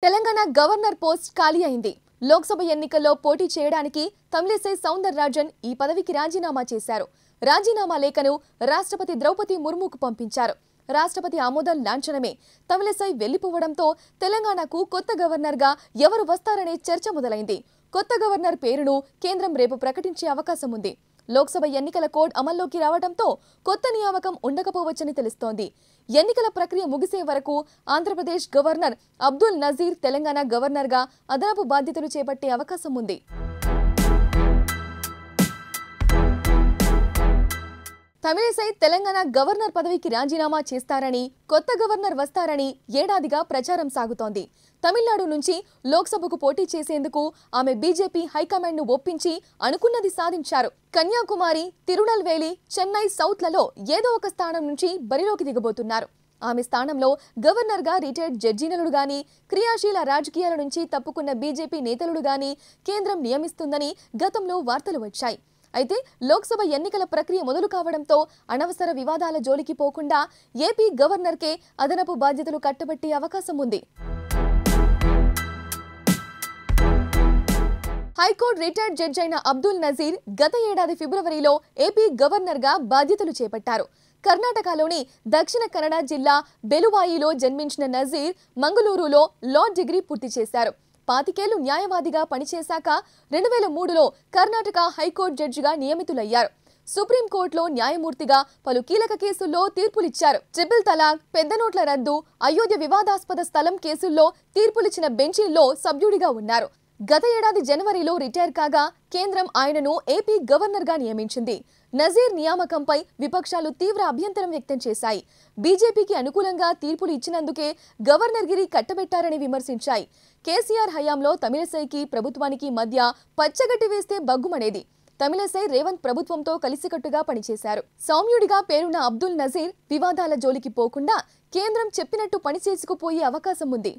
Telangana governor post ఖాళీ అయింది. లోక్సభ ఎన్నికల్లో పోటీ చేయడానికి తమిళిసై సౌందరరాజన్ ఈ పదవికి రాజీనామా చేశారు. రాజీనామా లేఖను రాష్ట్రపతి ద్రౌపది ముర్ముకు పంపించారు. రాష్ట్రపతి ఆమోదం లాంఛనమే. తమిళిసై వెళ్లిపోవడంతో తెలంగాణకు కొత్త గవర్నర్గా ఎవరు వస్తారనే చర్చ మొదలైంది. కొత్త గవర్నర్ పేరును కేంద్రం రేపు ప్రకటించే అవకాశం ఉంది. లోక్సభ ఎన్నికల కోడ్ అమల్లోకి రావడంతో కొత్త నియామకం ఉండకపోవచ్చని తెలుస్తోంది. ఎన్నికల ప్రక్రియ ముగిసే వరకు ఆంధ్రప్రదేశ్ గవర్నర్ అబ్దుల్ నజీర్ తెలంగాణ గవర్నర్గా అదనపు బాధ్యతలు చేపట్టే అవకాశం ఉంది. తమిళిసై తెలంగాణ గవర్నర్ పదవికి రాజీనామా చేస్తారని, కొత్త గవర్నర్ వస్తారని ఏడాదిగా ప్రచారం సాగుతోంది. తమిళనాడు నుంచి లోక్సభకు పోటీ చేసేందుకు ఆమె బీజేపీ హైకమాండ్ను ఒప్పించి అనుకున్నది సాధించారు. కన్యాకుమారి, తిరునల్వేలి, చెన్నై సౌత్లలో ఏదో ఒక స్థానం నుంచి బరిలోకి దిగబోతున్నారు. ఆమె స్థానంలో గవర్నర్గా రిటైర్డ్ జడ్జినలుడు గాని, క్రియాశీల రాజకీయాల నుంచి తప్పుకున్న బీజేపీ నేతలుడు గాని కేంద్రం నియమిస్తుందని గతంలో వార్తలు వచ్చాయి. అయితే లోక్సభ ఎన్నికల ప్రక్రియ మొదలు కావడంతో అనవసర వివాదాల జోలికి పోకుండా ఏపీ గవర్నర్కే అదనపు బాధ్యతలు కట్టబెట్టే అవకాశం ఉంది. హైకోర్టు రిటైర్డ్ జడ్జి అయిన అబ్దుల్ నజీర్ గత ఏడాది ఫిబ్రవరిలో ఏపీ గవర్నర్గా బాధ్యతలు చేపట్టారు. కర్ణాటకలోని దక్షిణ కన్నడ జిల్లా బెలువాయిలో జన్మించిన నజీర్ మంగళూరులో లా డిగ్రీ పూర్తి చేశారు. 25 ఏళ్లు న్యాయవాదిగా పనిచేశాక 2003లో కర్ణాటక హైకోర్టు జడ్జిగా నియమితులయ్యారు. సుప్రీంకోర్టులో న్యాయమూర్తిగా పలు కీలక కేసుల్లో తీర్పులిచ్చారు. ట్రిపుల్ తలాక్, పెద్ద నోట్ల రద్దు, అయోధ్య వివాదాస్పద స్థలం కేసుల్లో తీర్పులిచ్చిన బెంచీల్లో సభ్యుడిగా ఉన్నారు. గత ఏడాది జనవరిలో రిటైర్ కాగా కేంద్రం ఆయనను ఏపీ గవర్నర్గా నియమించింది. నజీర్ నియామకంపై విపక్షాలు తీవ్ర అభ్యంతరం వ్యక్తం చేశాయి. బీజేపీకి అనుకూలంగా తీర్పులు ఇచ్చినందుకే గవర్నర్గిరి కట్టబెట్టారని విమర్శించాయి. కేసీఆర్ హయాంలో తమిళిసైకి ప్రభుత్వానికి మధ్య పచ్చగడ్డి వేస్తే బగ్గుమనేది. తమిళిసై రేవంత్ ప్రభుత్వంతో కలిసికట్టుగా పనిచేశారు. సౌమ్యుడిగా పేరున్న అబ్దుల్ నజీర్ వివాదాల జోలికి పోకుండా కేంద్రం చెప్పినట్టు పని చేసుకుపోయే అవకాశం ఉంది.